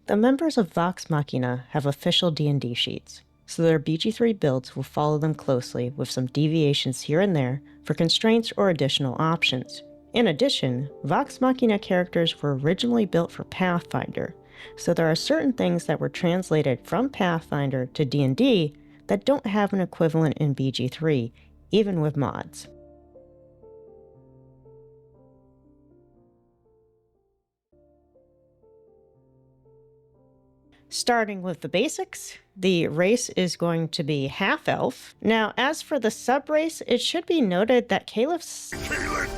The members of Vox Machina have official D&D sheets, so their BG3 builds will follow them closely with some deviations here and there for constraints or additional options. In addition, Vox Machina characters were originally built for Pathfinder, so there are certain things that were translated from Pathfinder to D&D that don't have an equivalent in BG3, even with mods. Starting with the basics, the race is going to be half-elf. Now, as for the subrace, it should be noted that Keyleth's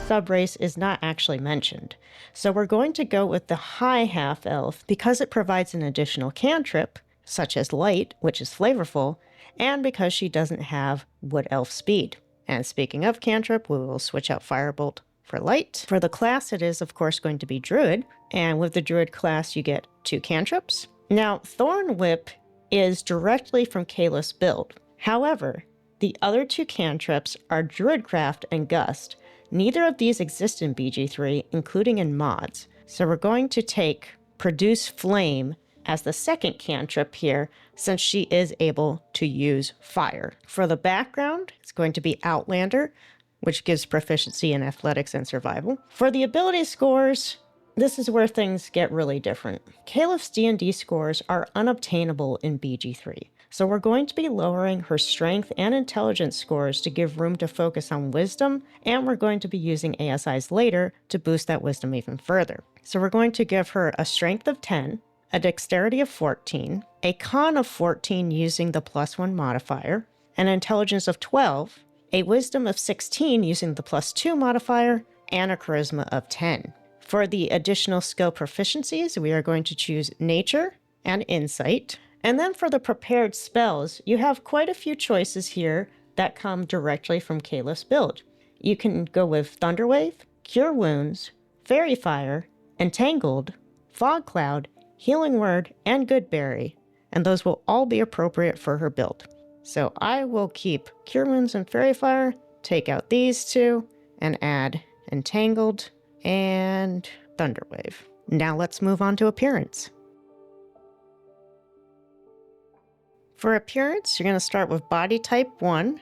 subrace is not actually mentioned. So we're going to go with the high half-elf because it provides an additional cantrip, such as light, which is flavorful, and because she doesn't have wood elf speed. And speaking of cantrip, we will switch out firebolt for light. For the class, it is of course going to be druid, and with the druid class you get 2 cantrips. Now, Thorn Whip is directly from Keyleth's build. However, the other 2 cantrips are Druidcraft and Gust. Neither of these exist in BG3, including in mods. So we're going to take Produce Flame as the second cantrip here, since she is able to use fire. For the background, it's going to be Outlander, which gives proficiency in athletics and survival. For the ability scores, this is where things get really different. Keyleth's D&D scores are unobtainable in BG3, so we're going to be lowering her strength and intelligence scores to give room to focus on wisdom, and we're going to be using ASIs later to boost that wisdom even further. So we're going to give her a strength of 10, a dexterity of 14, a con of 14 using the +1 modifier, an intelligence of 12, a wisdom of 16 using the +2 modifier, and a charisma of 10. For the additional skill proficiencies, we are going to choose Nature and Insight. And then for the prepared spells, you have quite a few choices here that come directly from Keyleth's build. You can go with Thunderwave, Cure Wounds, Fairy Fire, Entangled, Fog Cloud, Healing Word, and Goodberry, and those will all be appropriate for her build. So I will keep Cure Wounds and Fairy Fire, take out these 2, and add Entangled and Thunderwave. Now let's move on to appearance. For appearance, you're going to start with body type 1.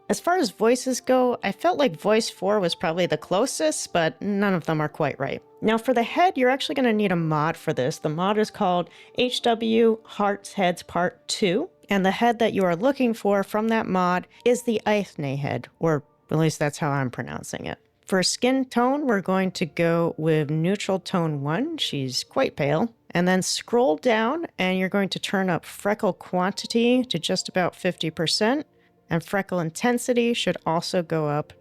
As far as voices go, I felt like voice 4 was probably the closest, but none of them are quite right. Now for the head, you're actually going to need a mod for this. The mod is called HW Hearts Heads Part 2, and the head that you are looking for from that mod is the Eithne head, or at least that's how I'm pronouncing it. For skin tone, we're going to go with neutral tone 1. She's quite pale. And then scroll down and you're going to turn up freckle quantity to just about 50%. And freckle intensity should also go up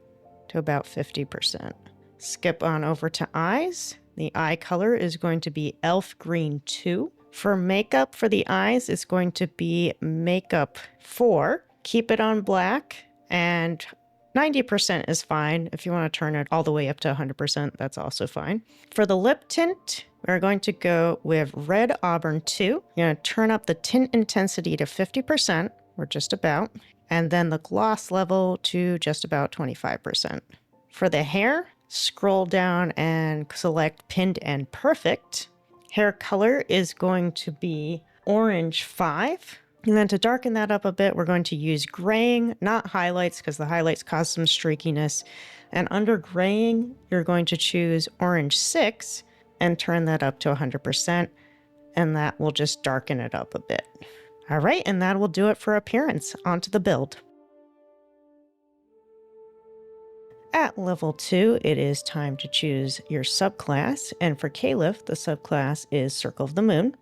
to about 50%. Skip on over to eyes. The eye color is going to be Elf Green 2. For makeup for the eyes, it's going to be Makeup 4. Keep it on black, and 90% is fine. If you want to turn it all the way up to 100%, that's also fine. For the lip tint, we're going to go with Red Auburn 2. You're going to turn up the tint intensity to 50%, or just about, and then the gloss level to just about 25%. For the hair, scroll down and select Pinned and Perfect. Hair color is going to be Orange 5. And then to darken that up a bit, we're going to use graying, not highlights, because the highlights cause some streakiness. And under graying, you're going to choose Orange 6 and turn that up to 100%. And that will just darken it up a bit. All right, and that will do it for appearance. Onto the build. At level 2, it is time to choose your subclass. And for Keyleth, the subclass is Circle of the Moon,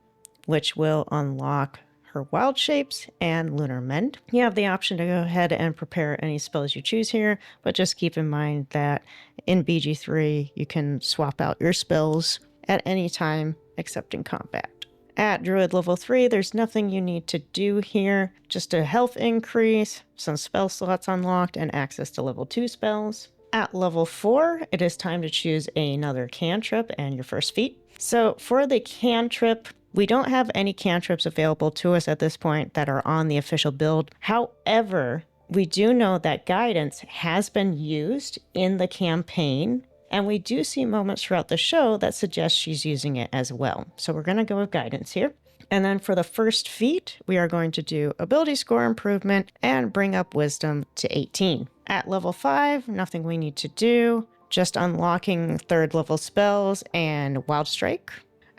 which will unlock her Wild Shapes and Lunar Mend. You have the option to go ahead and prepare any spells you choose here, but just keep in mind that in BG3, you can swap out your spells at any time except in combat. At Druid level 3, there's nothing you need to do here, just a health increase, some spell slots unlocked, and access to level 2 spells. At level 4, it is time to choose another cantrip and your first feat. So for the cantrip, we don't have any cantrips available to us at this point that are on the official build. However, we do know that guidance has been used in the campaign, and we do see moments throughout the show that suggest she's using it as well. So we're going to go with guidance here. And then for the first feat, we are going to do ability score improvement and bring up wisdom to 18. At level 5, nothing we need to do, just unlocking third level spells and Wild Strike.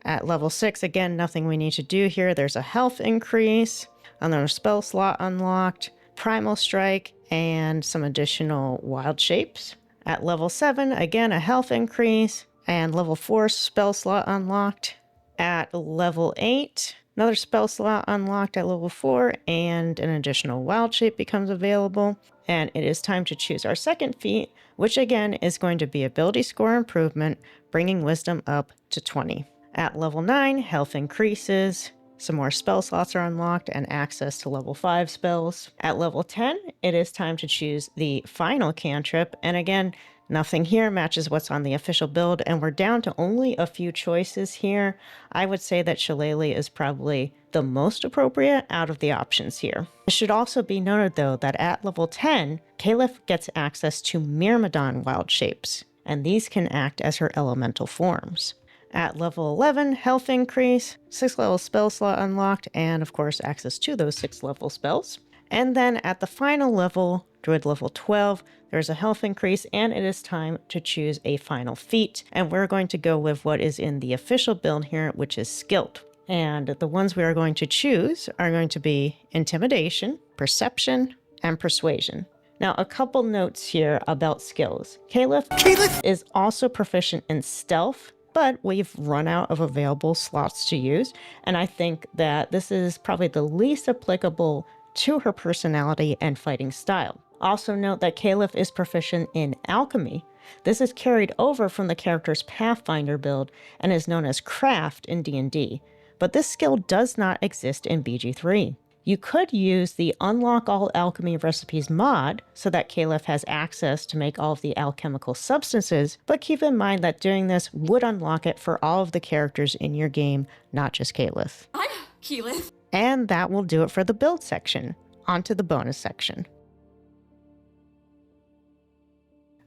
At level 6, again, nothing we need to do here. There's a health increase, another spell slot unlocked, Primal Strike, and some additional wild shapes. At level 7, again, a health increase, and level 4 spell slot unlocked. At level 8, another spell slot unlocked at level 4, and an additional wild shape becomes available. And it is time to choose our second feat, which again is going to be ability score improvement, bringing wisdom up to 20. At level 9, health increases, some more spell slots are unlocked, and access to level 5 spells. At level 10, it is time to choose the final cantrip, and again, nothing here matches what's on the official build, and we're down to only a few choices here. I would say that Shillelagh is probably the most appropriate out of the options here. It should also be noted, though, that at level 10, Keyleth gets access to Myrmidon wild shapes, and these can act as her elemental forms. At level 11, health increase, 6th level spell slot unlocked, and of course access to those 6th level spells. And then at the final level, Druid level 12, there's a health increase, and it is time to choose a final feat. And we're going to go with what is in the official build here, which is Skilled. And the ones we are going to choose are going to be Intimidation, Perception, and Persuasion. Now, a couple notes here about skills. Keyleth is also proficient in Stealth, but we've run out of available slots to use, and I think that this is probably the least applicable to her personality and fighting style. Also note that Keyleth is proficient in Alchemy. This is carried over from the character's Pathfinder build and is known as Craft in D&D, but this skill does not exist in BG3. You could use the Unlock All Alchemy Recipes mod so that Keyleth has access to make all of the alchemical substances, but keep in mind that doing this would unlock it for all of the characters in your game, not just Keyleth. I'm Keyleth. And that will do it for the build section. On to the bonus section.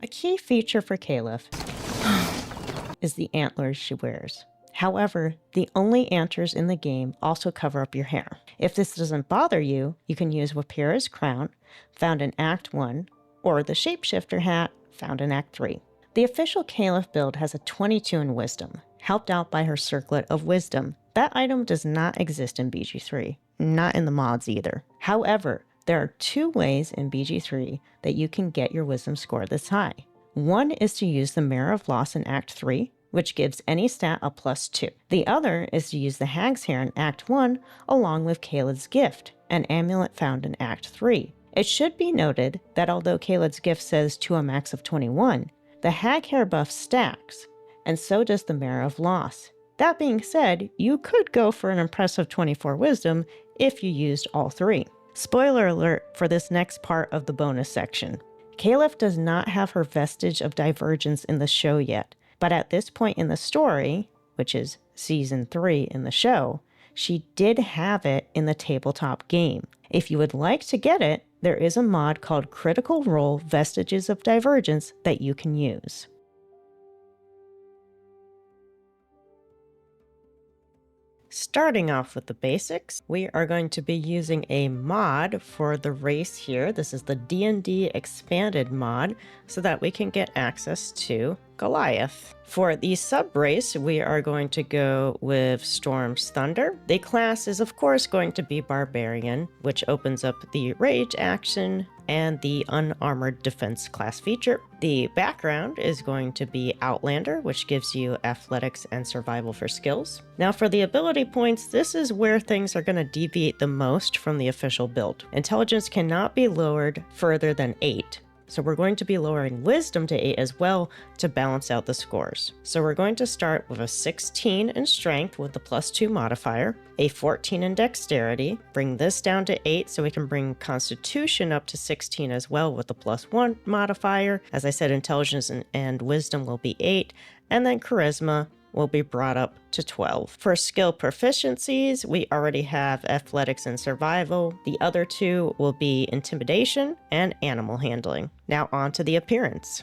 A key feature for Keyleth is the antlers she wears. However, the only antlers in the game also cover up your hair. If this doesn't bother you, you can use Wapira's crown, found in Act 1, or the Shapeshifter hat, found in Act 3. The official Keyleth build has a 22 in Wisdom, helped out by her Circlet of Wisdom. That item does not exist in BG3, not in the mods either. However, there are 2 ways in BG3 that you can get your Wisdom score this high. One is to use the Mirror of Loss in Act 3, which gives any stat a +2. The other is to use the Hag's Hair in Act 1 along with Keyleth's Gift, an amulet found in Act 3. It should be noted that although Keyleth's Gift says to a max of 21, the Hag Hair buff stacks, and so does the Mirror of Loss. That being said, you could go for an impressive 24 Wisdom if you used all 3. Spoiler alert for this next part of the bonus section. Keyleth does not have her vestige of divergence in the show yet, but at this point in the story, which is Season 3 in the show, she did have it in the tabletop game. If you would like to get it, there is a mod called Critical Role Vestiges of Divergence that you can use. Starting off with the basics, we are going to be using a mod for the race here. This is the D&D expanded mod so that we can get access to Goliath. For the sub-race, we are going to go with Storm's Thunder. The class is of course going to be Barbarian, which opens up the Rage action and the Unarmored Defense class feature. The background is going to be Outlander, which gives you Athletics and Survival for skills. Now for the ability points, this is where things are going to deviate the most from the official build. Intelligence cannot be lowered further than 8. So we're going to be lowering Wisdom to 8 as well to balance out the scores. So we're going to start with a 16 in Strength with the +2 modifier, a 14 in Dexterity, bring this down to 8 so we can bring Constitution up to 16 as well with the +1 modifier. As I said, Intelligence and Wisdom will be 8, and then Charisma will be brought up to 12. For skill proficiencies, we already have Athletics and Survival. The other 2 will be Intimidation and Animal Handling. Now on to the appearance.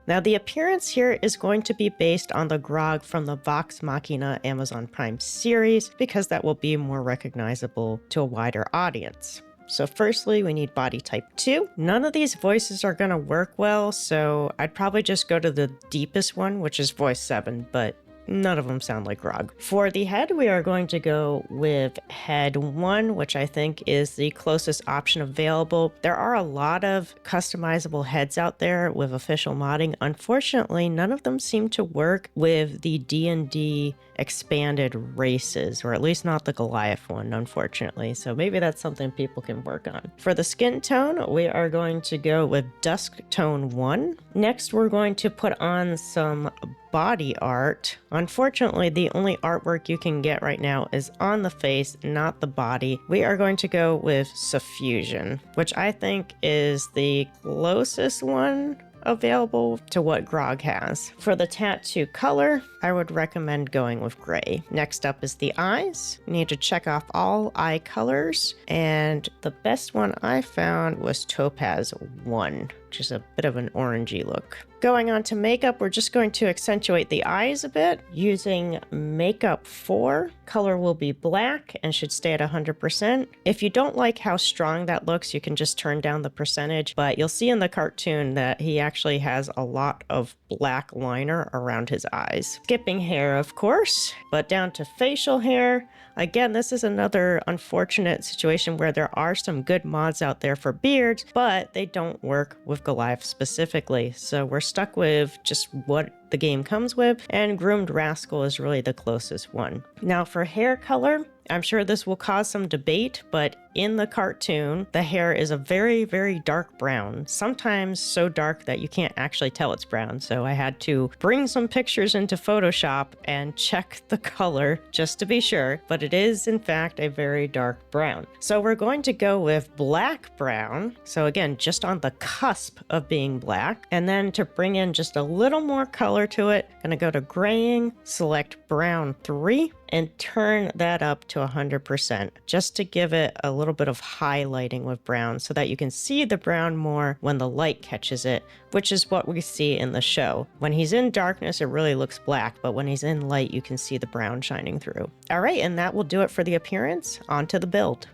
Now, the appearance here is going to be based on the Grog from the Vox Machina Amazon Prime series, because that will be more recognizable to a wider audience. So firstly, we need body type 2. None of these voices are going to work well, so I'd probably just go to the deepest one, which is voice 7, but none of them sound like Grog. For the head, we are going to go with head 1, which I think is the closest option available. There are a lot of customizable heads out there with official modding. Unfortunately, none of them seem to work with the D&D expanded races, or at least not the Goliath one, unfortunately. So maybe that's something people can work on. For the skin tone, we are going to go with dusk tone 1. Next, we're going to put on some body art. Unfortunately, the only artwork you can get right now is on the face, not the body. We are going to go with suffusion, which I think is the closest one available to what Grog has. For the tattoo color, I would recommend going with gray. Next up is the eyes. You need to check off all eye colors, and the best one I found was Topaz 1, which is a bit of an orangey look. Going on to makeup, we're just going to accentuate the eyes a bit using makeup 4. Color will be black and should stay at 100%. If you don't like how strong that looks, you can just turn down the percentage, but you'll see in the cartoon that he actually has a lot of black liner around his eyes. Skipping hair, of course, but down to facial hair. Again, this is another unfortunate situation where there are some good mods out there for beards, but they don't work with Goliath specifically. So we're stuck with just what the game comes with, and Groomed Rascal is really the closest one. Now for hair color, I'm sure this will cause some debate, but in the cartoon, the hair is a very, very dark brown, sometimes so dark that you can't actually tell it's brown. So I had to bring some pictures into Photoshop and check the color just to be sure, but it is in fact a very dark brown. So we're going to go with black brown. So again, just on the cusp of being black. And then to bring in just a little more color to it, I'm gonna go to graying, select brown 3, and turn that up to 100% just to give it a little bit of highlighting with brown so that you can see the brown more when the light catches it, which is what we see in the show. When he's in darkness, it really looks black, but when he's in light, you can see the brown shining through. All right, and that will do it for the appearance. On to the build.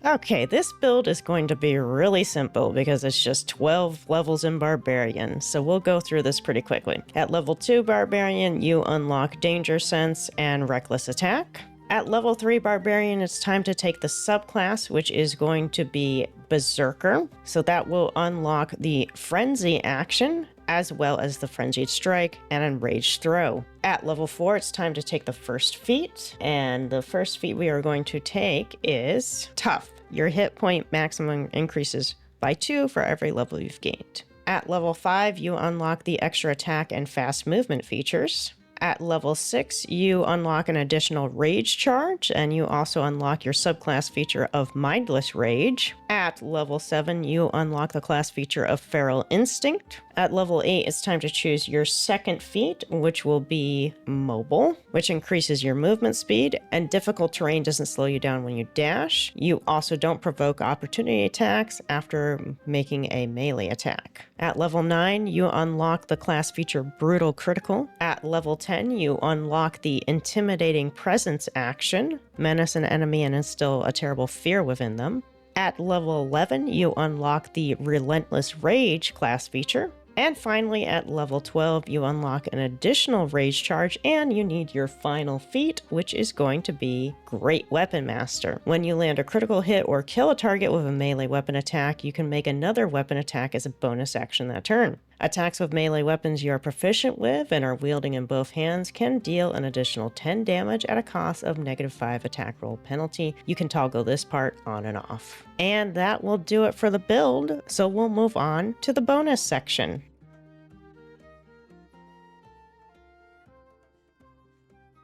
Okay, this build is going to be really simple because it's just 12 levels in Barbarian, so we'll go through this pretty quickly. At level 2 Barbarian, you unlock Danger Sense and Reckless Attack. At level 3 Barbarian, it's time to take the subclass, which is going to be Berserker. So that will unlock the Frenzy action, as well as the Frenzied Strike and Enraged Throw. At level 4, it's time to take the first feat, and the first feat we are going to take is Tough. Your hit point maximum increases by 2 for every level you've gained. At level 5, you unlock the extra attack and fast movement features. At level 6, you unlock an additional Rage charge, and you also unlock your subclass feature of Mindless Rage. At level 7, you unlock the class feature of Feral Instinct. At level 8, it's time to choose your second feat, which will be Mobile, which increases your movement speed, and difficult terrain doesn't slow you down when you dash. You also don't provoke opportunity attacks after making a melee attack. At level 9, you unlock the class feature Brutal Critical. At level 10, you unlock the Intimidating Presence action, menace an enemy and instill a terrible fear within them. At level 11, you unlock the Relentless Rage class feature. And finally, at level 12, you unlock an additional Rage charge, and you need your final feat, which is going to be Great Weapon Master. When you land a critical hit or kill a target with a melee weapon attack, you can make another weapon attack as a bonus action that turn. Attacks with melee weapons you are proficient with and are wielding in both hands can deal an additional 10 damage at a cost of -5 attack roll penalty. You can toggle this part on and off. And that will do it for the build, so we'll move on to the bonus section.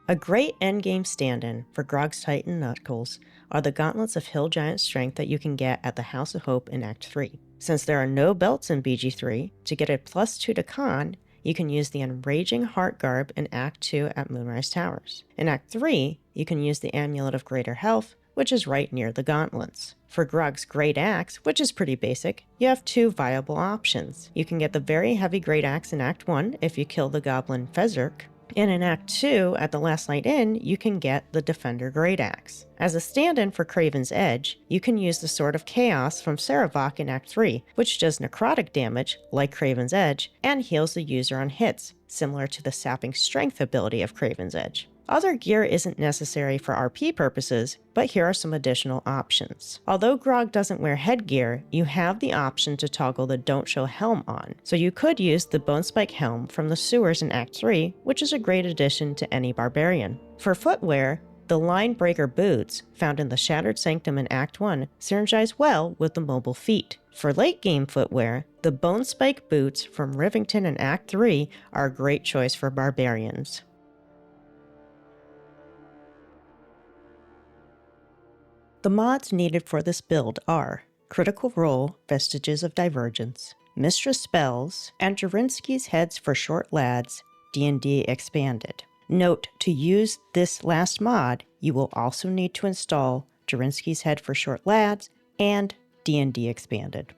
A great endgame stand-in for Grog's Titan Knuckles are the Gauntlets of Hill Giant Strength that you can get at the House of Hope in Act 3. Since there are no belts in BG3, to get a +2 to Con, you can use the Enraging Heart Garb in Act 2 at Moonrise Towers. In Act 3, you can use the Amulet of Greater Health, which is right near the gauntlets. For Grog's Great Axe, which is pretty basic, you have two viable options. You can get the very heavy Great Axe in Act 1 if you kill the goblin Fezirk, and in Act 2, at the Last Night Inn, you can get the Defender Great Axe. As a stand-in for Craven's Edge, you can use the Sword of Chaos from Sarevok in Act 3, which does necrotic damage, like Craven's Edge, and heals the user on hits, similar to the Sapping Strength ability of Craven's Edge. Other gear isn't necessary for RP purposes, but here are some additional options. Although Grog doesn't wear headgear, you have the option to toggle the Don't Show helm on, so you could use the Bonespike helm from the sewers in Act 3, which is a great addition to any barbarian. For footwear, the Linebreaker boots, found in the Shattered Sanctum in Act 1, synergize well with the mobile feet. For late-game footwear, the Bonespike boots from Rivington in Act 3 are a great choice for barbarians. The mods needed for this build are Critical Role, Vestiges of Divergence, Mistress Spells, and Jarinsky's Heads for Short Lads, D&D Expanded. Note, to use this last mod, you will also need to install Jarinsky's Head for Short Lads and D&D Expanded.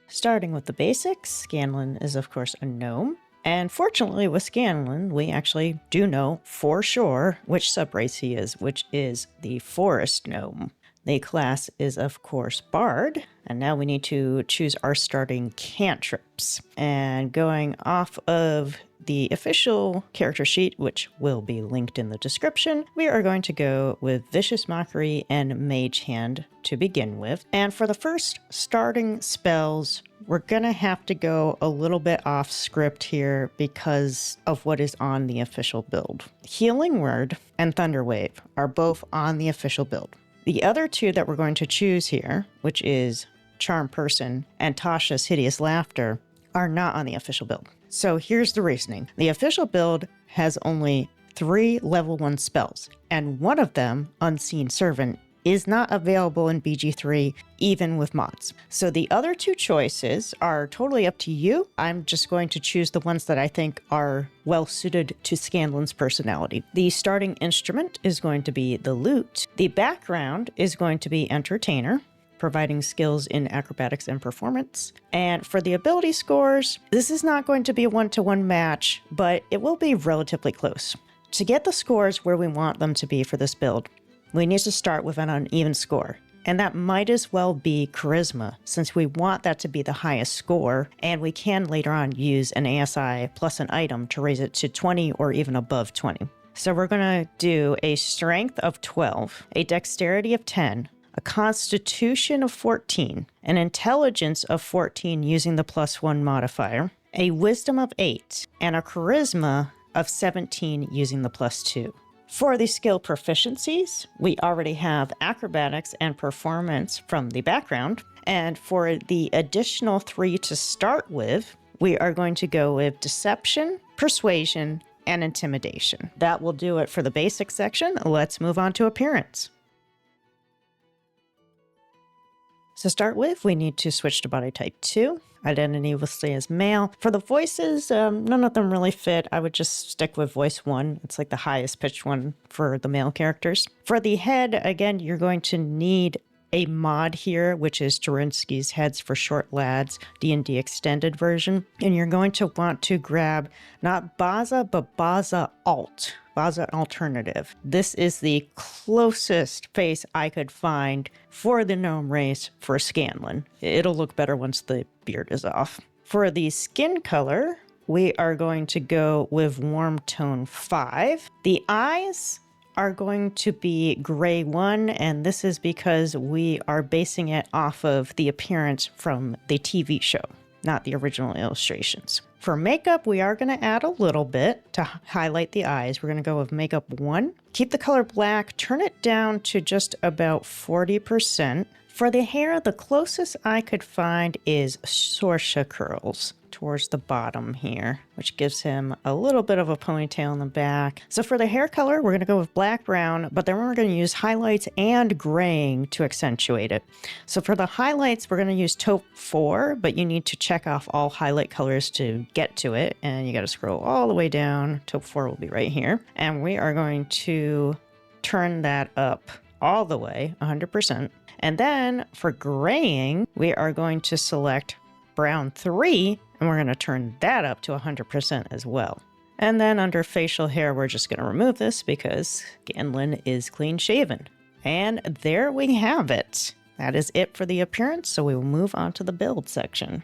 Starting with the basics, Scanlan is of course a gnome. And fortunately with Scanlan, we actually do know for sure which subrace he is, which is the Forest Gnome. The class is of course Bard, and now we need to choose our starting cantrips. And going off of the official character sheet, which will be linked in the description, we are going to go with Vicious Mockery and Mage Hand to begin with. And for the first starting spells, we're gonna have to go a little bit off script here because of what is on the official build. Healing Word and Thunderwave are both on the official build. The other two that we're going to choose here, which is Charm Person and Tasha's Hideous Laughter, are not on the official build. So here's the reasoning. The official build has only 3 level 1 spells, and one of them, Unseen Servant, is not available in BG3 even with mods. So the other two choices are totally up to you. I'm just going to choose the ones that I think are well suited to Scanlan's personality. The starting instrument is going to be the lute. The background is going to be Entertainer, providing skills in acrobatics and performance. And for the ability scores, this is not going to be a one-to-one match, but it will be relatively close. To get the scores where we want them to be for this build, we need to start with an uneven score. And that might as well be Charisma, since we want that to be the highest score, and we can later on use an ASI plus an item to raise it to 20 or even above 20. So we're gonna do a Strength of 12, a Dexterity of 10, a Constitution of 14, an Intelligence of 14 using the +1 modifier, a Wisdom of 8, and a Charisma of 17 using the +2. For the skill proficiencies, we already have acrobatics and performance from the background. And for the additional 3 to start with, we are going to go with deception, persuasion, and intimidation. That will do it for the basic section. Let's move on to appearance. To start with, we need to switch to body type 2. Identity will stay as male. For the voices, none of them really fit. I would just stick with voice 1. It's like the highest pitched one for the male characters. For the head, again, you're going to need a mod here, which is Jarinsky's Heads for Short Lads, D&D Extended version. And you're going to want to grab not Baza, but Baza Alt. Baza Alternative. This is the closest face I could find for the gnome race for Scanlan. It'll look better once the beard is off. For the skin color, we are going to go with Warm Tone 5. The eyes are going to be Gray 1, and this is because we are basing it off of the appearance from the TV show, not the original illustrations. For makeup, we are going to add a little bit to highlight the eyes. We're going to go with makeup 1. Keep the color black, turn it down to just about 40%. For the hair, the closest I could find is Sorsha curls towards the bottom here, which gives him a little bit of a ponytail in the back. So for the hair color, we're going to go with black brown, but then we're going to use highlights and graying to accentuate it. So for the highlights, we're going to use taupe 4, but you need to check off all highlight colors to get to it, and you got to scroll all the way down. Taupe 4 will be right here. And we are going to turn that up all the way, 100%. And then for graying, we are going to select brown 3, and we're going to turn that up to 100% as well. And then under facial hair, we're just going to remove this because Scanlan is clean shaven. And there we have it. That is it for the appearance, so we will move on to the build section.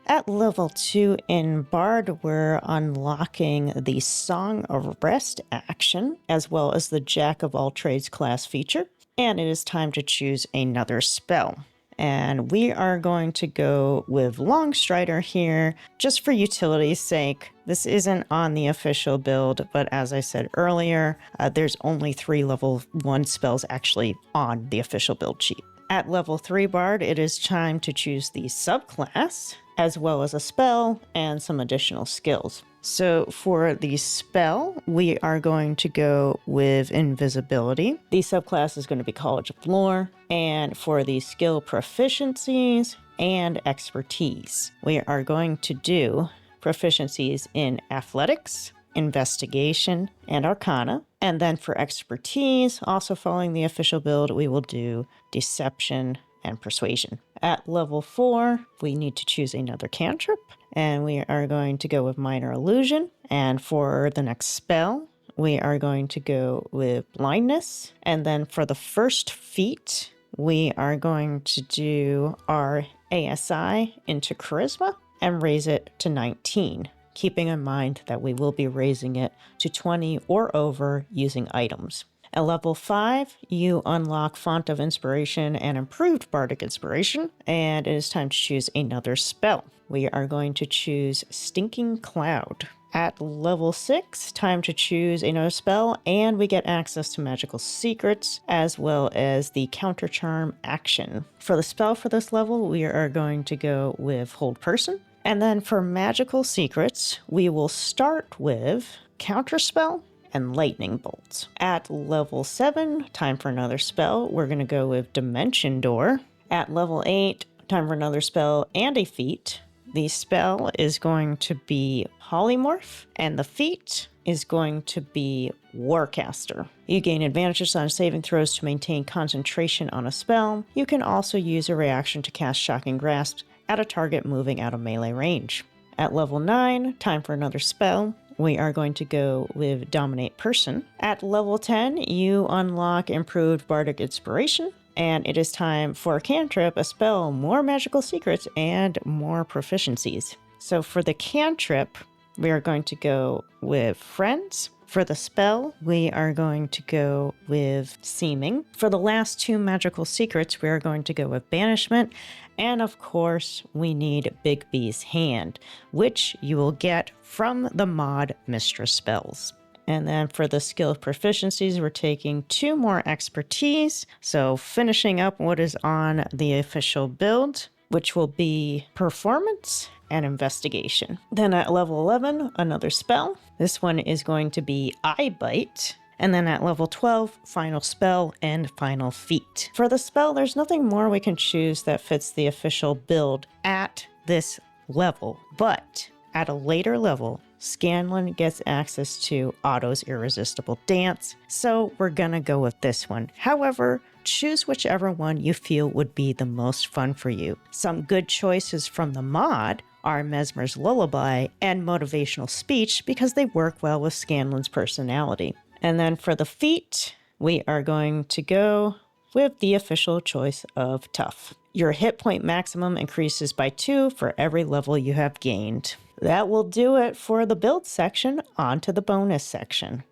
At level 2 in Bard, we're unlocking the Song of Rest action, as well as the Jack of All Trades class feature, and it is time to choose another spell. And we are going to go with Longstrider here, just for utility's sake. This isn't on the official build, but as I said earlier, there's only 3 level 1 spells actually on the official build sheet. At level 3 Bard, it is time to choose the subclass, as well as a spell and some additional skills. So for the spell, we are going to go with Invisibility. The subclass is going to be College of Lore. And for the skill proficiencies and expertise, we are going to do proficiencies in Athletics, Investigation, and Arcana. And then for expertise, also following the official build, we will do Deception and Persuasion. At level 4, we need to choose another cantrip, and we are going to go with Minor Illusion. And for the next spell, we are going to go with Blindness. And then for the first feat, we are going to do our ASI into Charisma and raise it to 19, keeping in mind that we will be raising it to 20 or over using items. At level 5, you unlock Font of Inspiration and Improved Bardic Inspiration, and it is time to choose another spell. We are going to choose Stinking Cloud. At level 6, time to choose another spell, and we get access to magical secrets, as well as the Counter Charm action. For the spell for this level, we are going to go with Hold Person. And then for magical secrets, we will start with Counterspell and Lightning Bolts. At level 7, time for another spell, we're going to go with Dimension Door. At level 8, time for another spell and a feat. The spell is going to be Polymorph, and the feat is going to be Warcaster. You gain advantages on saving throws to maintain concentration on a spell. You can also use a reaction to cast Shocking Grasp at a target moving out of melee range. At level 9, time for another spell. We are going to go with Dominate Person. At level 10, you unlock Improved Bardic Inspiration, and it is time for a cantrip, a spell, more magical secrets, and more proficiencies. So for the cantrip, we are going to go with Friends. For the spell, we are going to go with Seeming. For the last 2 magical secrets, we are going to go with Banishment. And of course, we need Big B's Hand, which you will get from the mod Mistress Spells. And then for the skill proficiencies, we're taking 2 more expertise. So finishing up what is on the official build, which will be Performance and Investigation. Then at level 11, another spell. This one is going to be Eye Bite. And then at level 12, final spell and final feat. For the spell, there's nothing more we can choose that fits the official build at this level. But at a later level, Scanlan gets access to Otto's Irresistible Dance, so we're gonna go with this one. However, choose whichever one you feel would be the most fun for you. Some good choices from the mod are Mesmer's Lullaby and Motivational Speech because they work well with Scanlan's personality. And then for the feat, we are going to go with the official choice of Tough. Your hit point maximum increases by 2 for every level you have gained. That will do it for the build section. On to the bonus section.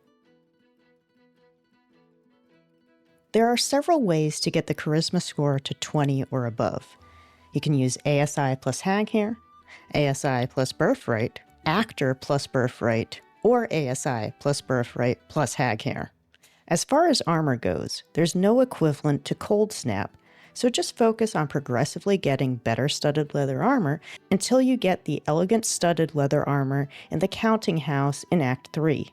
There are several ways to get the charisma score to 20 or above. You can use ASI plus Hag Hair, ASI plus Birthright, Actor plus Birthright, or ASI plus Birthright plus Hag Hair. As far as armor goes, there's no equivalent to Cold Snap, so just focus on progressively getting better studded leather armor until you get the elegant studded leather armor in the Counting House in Act 3.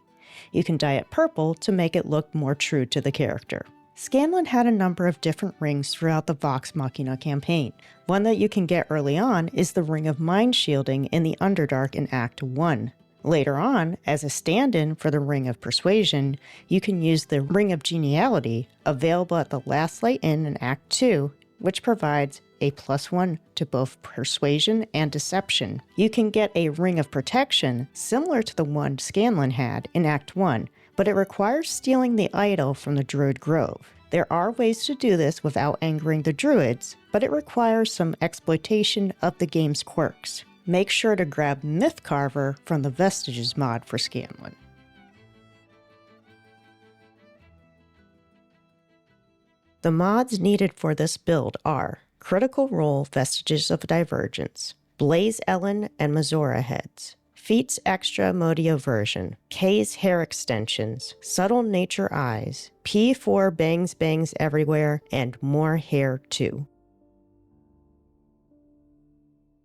You can dye it purple to make it look more true to the character. Scanlan had a number of different rings throughout the Vox Machina campaign. One that you can get early on is the Ring of Mind Shielding in the Underdark in Act 1. Later on, as a stand-in for the Ring of Persuasion, you can use the Ring of Geniality available at the Last Light Inn in Act 2, which provides a +1 to both Persuasion and Deception. You can get a Ring of Protection similar to the one Scanlan had in Act 1, but it requires stealing the idol from the Druid Grove. There are ways to do this without angering the Druids, but it requires some exploitation of the game's quirks. Make sure to grab Myth Carver from the Vestiges mod for Scanlan. The mods needed for this build are Critical Role Vestiges of Divergence, Blaze Ellen and Mazora heads, Feats Extra Modio version, Kay's hair extensions, Subtle Nature eyes, P4 bangs bangs everywhere, and more hair too.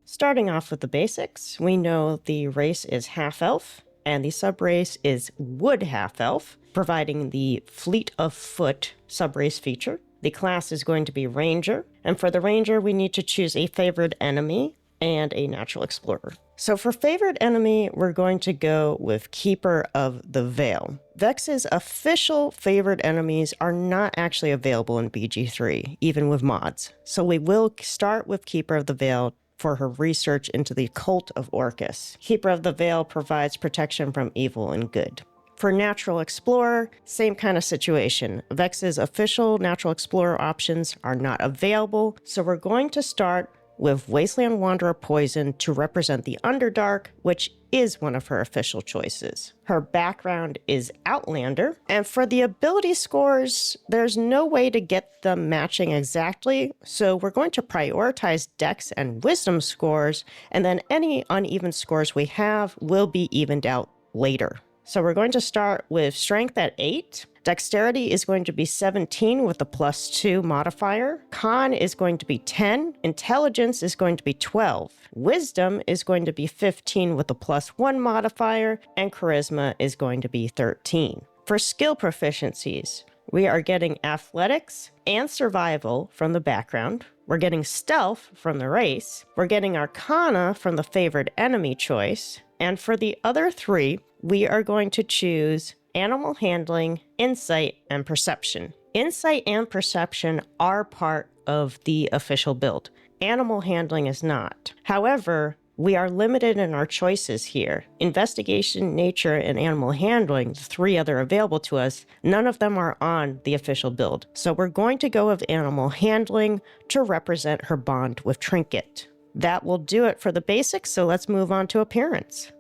Starting off with the basics, we know the race is half-elf, and the subrace is wood half-elf, providing the Fleet of Foot subrace feature. The class is going to be Ranger, and for the Ranger we need to choose a favored enemy and a natural explorer. So for favored enemy, we're going to go with Keeper of the Veil. Vex's official favored enemies are not actually available in BG3, even with mods. So we will start with Keeper of the Veil for her research into the cult of Orcus. Keeper of the Veil provides protection from evil and good. For Natural Explorer, same kind of situation. Vex's official Natural Explorer options are not available, so we're going to start with Wasteland Wanderer Poison to represent the Underdark, which is one of her official choices. Her background is Outlander, and for the ability scores, there's no way to get them matching exactly, so we're going to prioritize Dex and Wisdom scores, and then any uneven scores we have will be evened out later. So we're going to start with Strength at 8. Dexterity is going to be 17 with a +2 modifier. Con is going to be 10. Intelligence is going to be 12. Wisdom is going to be 15 with a +1 modifier. And Charisma is going to be 13. For skill proficiencies, we are getting Athletics and Survival from the background. We're getting Stealth from the race. We're getting Arcana from the favored enemy choice. And for the other three, we are going to choose Animal Handling, Insight, and Perception. Insight and Perception are part of the official build. Animal Handling is not. However, we are limited in our choices here. Investigation, Nature, and Animal Handling, the three other available to us, none of them are on the official build. So we're going to go with Animal Handling to represent her bond with Trinket. That will do it for the basics, so let's move on to appearance.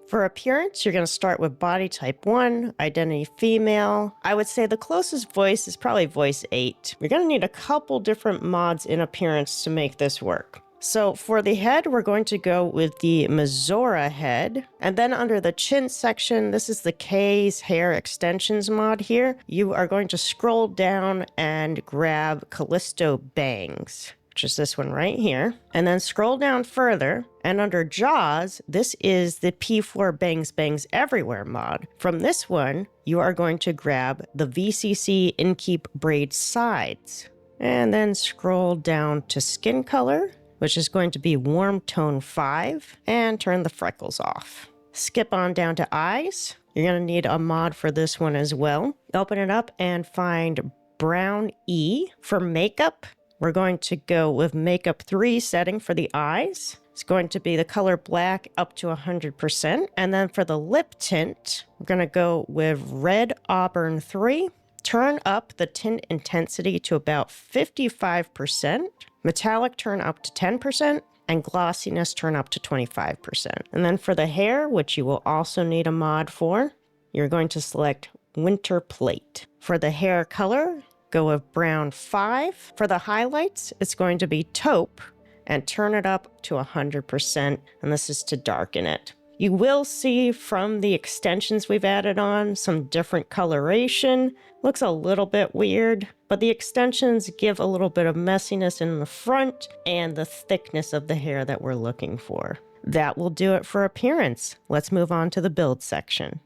For appearance, you're going to start with body type 1, identity female. I would say the closest voice is probably voice 8. You're going to need a couple different mods in appearance to make this work. So for the head, we're going to go with the Mazora head. And then under the chin section, this is the Kay's hair extensions mod here. You are going to scroll down and grab Callisto bangs, which is this one right here. And then scroll down further, and under jaws, this is the P4 bangs bangs everywhere mod. From this one, you are going to grab the VCC Inkeep braid sides. And then scroll down to skin color, which is going to be warm tone 5, and turn the freckles off. Skip on down to eyes. You're gonna need a mod for this one as well. Open it up and find brown E. For makeup, we're going to go with makeup 3 setting for the eyes. It's going to be the color black up to 100%. And then for the lip tint, we're gonna go with red auburn 3. Turn up the tint intensity to about 55%. Metallic turn up to 10%, and glossiness turn up to 25%. And then for the hair, which you will also need a mod for, you're going to select Winter Plate. For the hair color, go with brown 5. For the highlights, it's going to be taupe, and turn it up to 100%, and this is to darken it. You will see from the extensions we've added on some different coloration. Looks a little bit weird, but the extensions give a little bit of messiness in the front and the thickness of the hair that we're looking for. That will do it for appearance. Let's move on to the build section.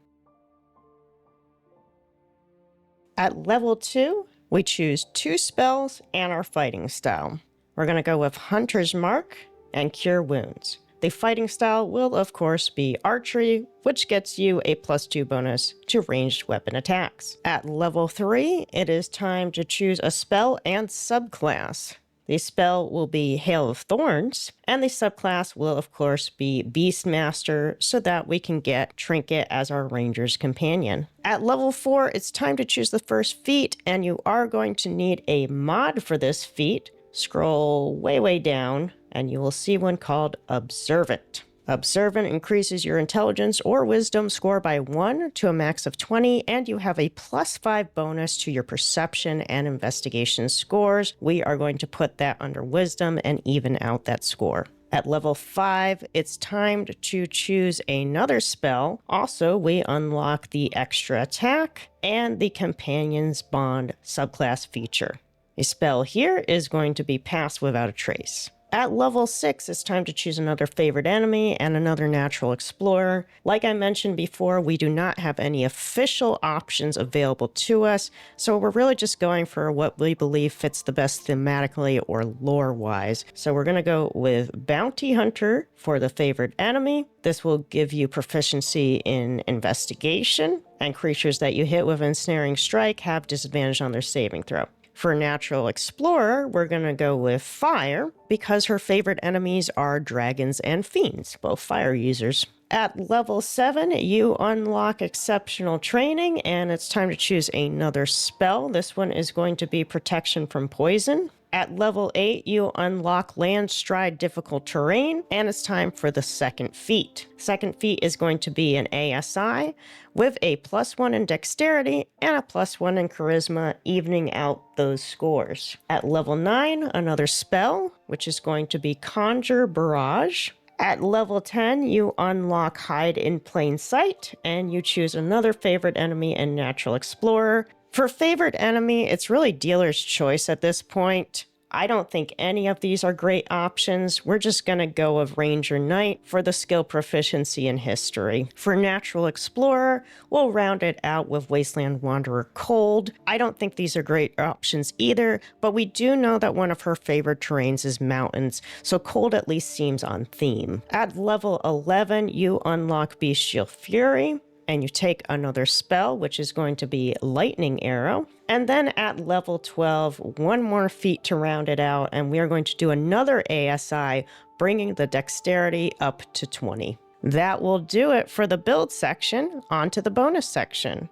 At level 2, we choose 2 spells and our fighting style. We're going to go with Hunter's Mark and Cure Wounds. The fighting style will, of course, be archery, which gets you a +2 bonus to ranged weapon attacks. At level 3, it is time to choose a spell and subclass. The spell will be Hail of Thorns, and the subclass will, of course, be Beastmaster, so that we can get Trinket as our ranger's companion. At level 4, it's time to choose the first feat, and you are going to need a mod for this feat. Scroll way down, and you will see one called Observant. Observant increases your intelligence or wisdom score by 1 to a max of 20, and you have a +5 bonus to your perception and investigation scores. We are going to put that under wisdom and even out that score. At level 5, it's time to choose another spell. Also, we unlock the extra attack and the Companion's Bond subclass feature. A spell here is going to be Pass Without a Trace. At level 6, it's time to choose another favorite enemy and another natural explorer. Like I mentioned before, we do not have any official options available to us, so we're really just going for what we believe fits the best thematically or lore-wise. So we're going to go with Bounty Hunter for the favorite enemy. This will give you proficiency in investigation, and creatures that you hit with Ensnaring Strike have disadvantage on their saving throw. For Natural Explorer, we're going to go with Fire, because her favorite enemies are dragons and fiends, both fire users. At level 7, you unlock Exceptional Training, and it's time to choose another spell. This one is going to be Protection from Poison. At level 8, you unlock Landstride Difficult Terrain, and it's time for the second feat. Second feat is going to be an ASI with a +1 in Dexterity and a +1 in Charisma, evening out those scores. At level 9, another spell, which is going to be Conjure Barrage. At level 10, you unlock Hide in Plain Sight, and you choose another favorite enemy in Natural Explorer. For favorite enemy, it's really dealer's choice at this point. I don't think any of these are great options. We're just going to go with Ranger Knight for the skill proficiency in history. For Natural Explorer, we'll round it out with Wasteland Wanderer Cold. I don't think these are great options either, but we do know that one of her favorite terrains is mountains, so Cold at least seems on theme. At level 11, you unlock Bestial Fury, and you take another spell, which is going to be Lightning Arrow. And then at level 12, one more feat to round it out, and we are going to do another ASI, bringing the dexterity up to 20. That will do it for the build section. On to the bonus section.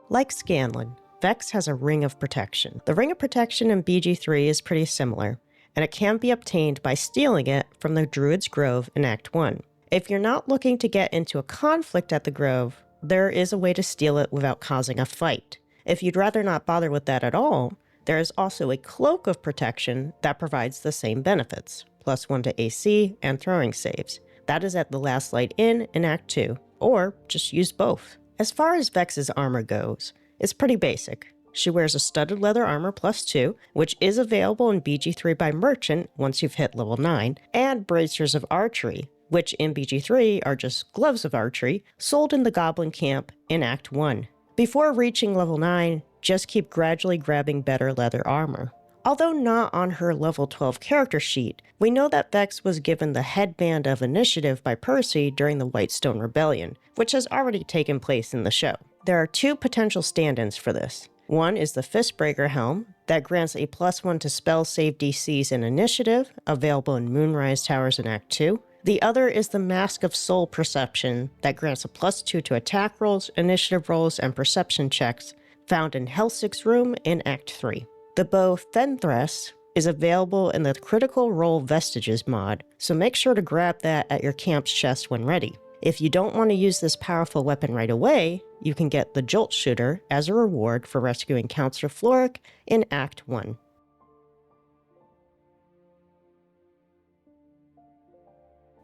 Like Scanlan, Vex has a Ring of Protection. The Ring of Protection in BG3 is pretty similar, and it can be obtained by stealing it from the Druid's Grove in Act 1. If you're not looking to get into a conflict at the Grove, there is a way to steal it without causing a fight. If you'd rather not bother with that at all, there is also a Cloak of Protection that provides the same benefits, +1 to AC and throwing saves. That is at the Last Light Inn in Act 2, or just use both. As far as Vex's armor goes, it's pretty basic. She wears a studded leather armor +2, which is available in BG3 by merchant once you've hit level 9, and bracers of archery, which in BG3 are just gloves of archery, sold in the Goblin Camp in Act 1. Before reaching level 9, just keep gradually grabbing better leather armor. Although not on her level 12 character sheet, we know that Vex was given the Headband of Initiative by Percy during the Whitestone Rebellion, which has already taken place in the show. There are two potential stand-ins for this. One is the Fistbreaker Helm, that grants a +1 to spell save DCs in Initiative, available in Moonrise Towers in Act 2. The other is the Mask of Soul Perception, that grants a +2 to attack rolls, initiative rolls, and perception checks, found in Helsic's Room in Act 3. The bow Fenthras is available in the Critical Role Vestiges mod, so make sure to grab that at your camp's chest when ready. If you don't want to use this powerful weapon right away, you can get the Jolt Shooter as a reward for rescuing Counselor Floric in Act 1.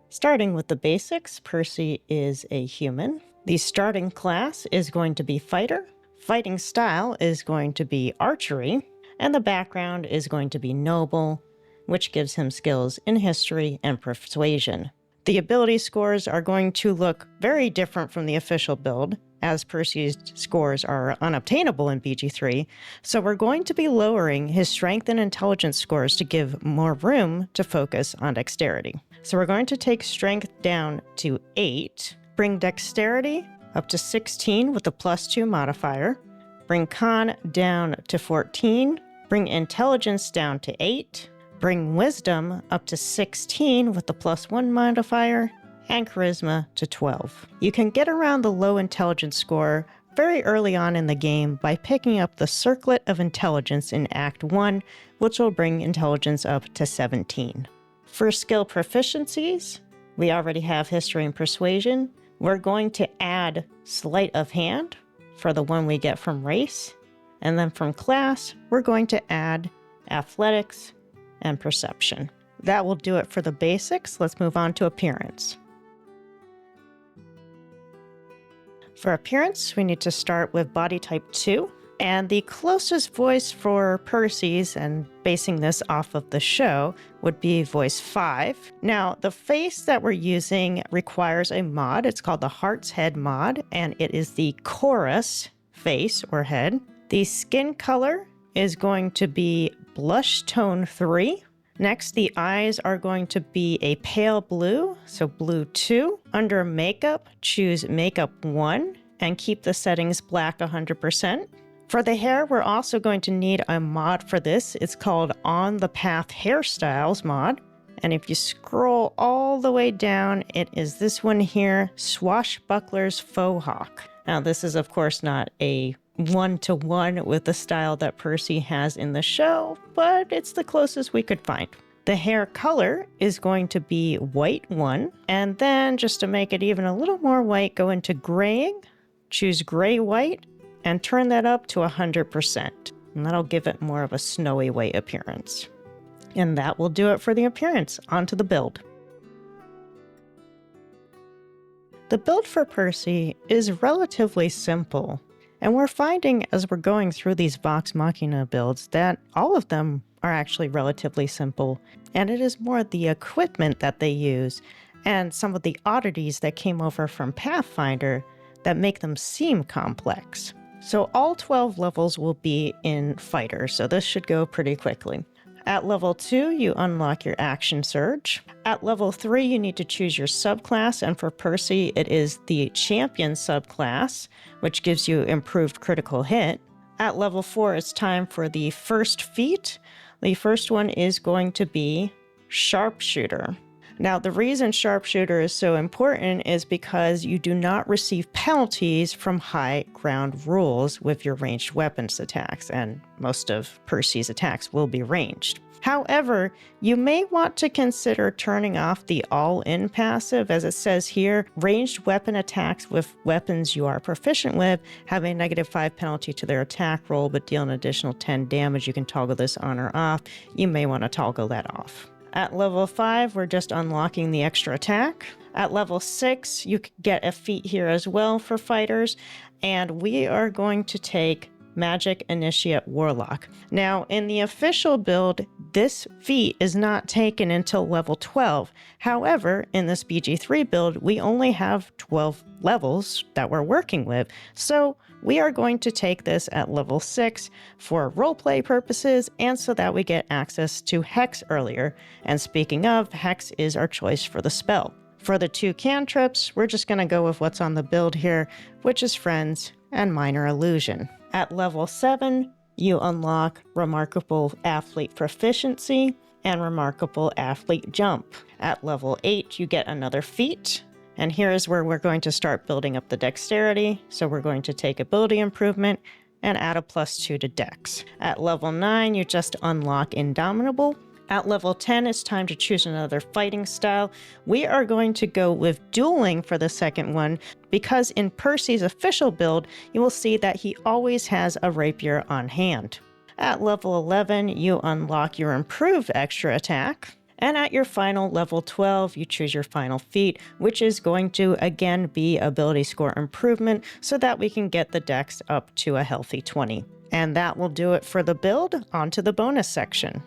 Starting with the basics, Percy is a human. The starting class is going to be Fighter. Fighting style is going to be Archery. And the background is going to be Noble, which gives him skills in History and Persuasion. The ability scores are going to look very different from the official build. as Percy's scores are unobtainable in BG3, so we're going to be lowering his strength and intelligence scores to give more room to focus on dexterity. So we're going to take strength down to 8, bring dexterity up to 16 with the +2 modifier, bring con down to 14, bring intelligence down to 8, bring wisdom up to 16 with the +1 modifier, and charisma to 12. You can get around the low intelligence score very early on in the game by picking up the Circlet of Intelligence in Act 1, which will bring intelligence up to 17. For skill proficiencies, we already have History and Persuasion. We're going to add Sleight of Hand for the one we get from race, and then from class, we're going to add Athletics and Perception. That will do it for the basics. Let's move on to appearance. For appearance, we need to start with body type 2, and the closest voice for Percy's, and basing this off of the show, would be voice 5. Now, the face that we're using requires a mod. It's called the Heart's Head mod, and it is the chorus face or head. The skin color is going to be blush tone 3. Next, the eyes are going to be a pale blue, so blue 2. Under makeup, choose makeup 1 and keep the settings black 100%. For the hair, we're also going to need a mod for this. It's called On the Path Hairstyles mod. And if you scroll all the way down, it is this one here, Swashbuckler's Faux Hawk. Now, this is, of course, not a one-to-one with the style that Percy has in the show, but it's the closest we could find. The hair color is going to be white 1, and then just to make it even a little more white, go into graying, choose gray white, and turn that up to 100%. And that'll give it more of a snowy white appearance. And that will do it for the appearance. On to the build. The build for Percy is relatively simple. And we're finding as we're going through these Vox Machina builds that all of them are actually relatively simple. And it is more the equipment that they use and some of the oddities that came over from Pathfinder that make them seem complex. So all 12 levels will be in Fighter, so this should go pretty quickly. At level 2, you unlock your Action Surge. At level 3, you need to choose your subclass, and for Percy, it is the Champion subclass, which gives you improved critical hit. At level 4, it's time for the first feat. The first one is going to be Sharpshooter. Now, the reason Sharpshooter is so important is because you do not receive penalties from high ground rules with your ranged weapons attacks, and most of Percy's attacks will be ranged. However, you may want to consider turning off the all-in passive. As it says here, ranged weapon attacks with weapons you are proficient with have a -5 penalty to their attack roll, but deal an additional 10 damage. You can toggle this on or off. You may want to toggle that off. At level 5, we're just unlocking the extra attack. At level 6, you get a feat here as well for fighters, and we are going to take Magic Initiate Warlock. Now, in the official build, this feat is not taken until level 12. However, in this BG3 build, we only have 12 levels that we're working with, so we are going to take this at level 6 for roleplay purposes and so that we get access to Hex earlier. And speaking of, Hex is our choice for the spell. For the 2 cantrips, we're just going to go with what's on the build here, which is Friends and Minor Illusion. At level 7, you unlock Remarkable Athlete Proficiency and Remarkable Athlete Jump. At level 8, you get another feat. And here is where we're going to start building up the dexterity. So we're going to take ability improvement and add a +2 to dex. At level 9, you just unlock Indomitable. At level 10, it's time to choose another fighting style. We are going to go with dueling for the second one because in Percy's official build, you will see that he always has a rapier on hand. At level 11, you unlock your improved extra attack. And at your final level 12, you choose your final feat, which is going to again be ability score improvement so that we can get the dex up to a healthy 20. And that will do it for the build. On to the bonus section.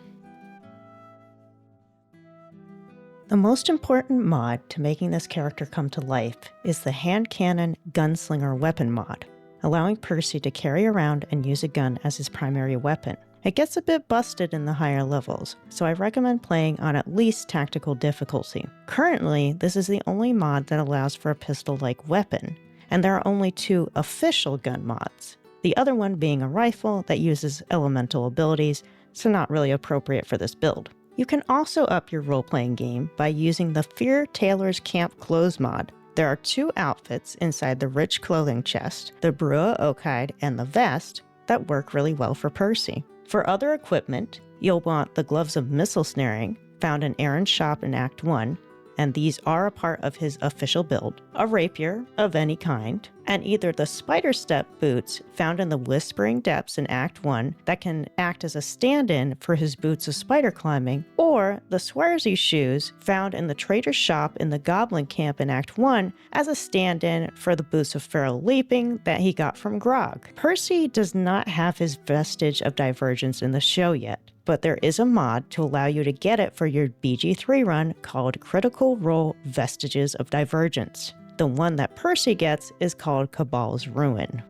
The most important mod to making this character come to life is the hand cannon gunslinger weapon mod, allowing Percy to carry around and use a gun as his primary weapon. It gets a bit busted in the higher levels, so I recommend playing on at least tactical difficulty. Currently, this is the only mod that allows for a pistol-like weapon, and there are only 2 official gun mods, the other one being a rifle that uses elemental abilities, so not really appropriate for this build. You can also up your role-playing game by using the Fear Tailor's Camp Clothes mod. There are 2 outfits inside the rich clothing chest, the Brua Okide and the vest, that work really well for Percy. For other equipment, you'll want the gloves of missile snaring, found in Aaron's shop in Act 1, and these are a part of his official build, a rapier of any kind, and either the spider step boots found in the Whispering Depths in Act 1 that can act as a stand-in for his boots of spider climbing, or the Swearsy shoes found in the trader's shop in the Goblin Camp in Act 1 as a stand-in for the boots of feral leaping that he got from Grog. Percy does not have his vestige of divergence in the show yet, but there is a mod to allow you to get it for your BG3 run called Critical Role Vestiges of Divergence. The one that Percy gets is called Cabal's Ruin.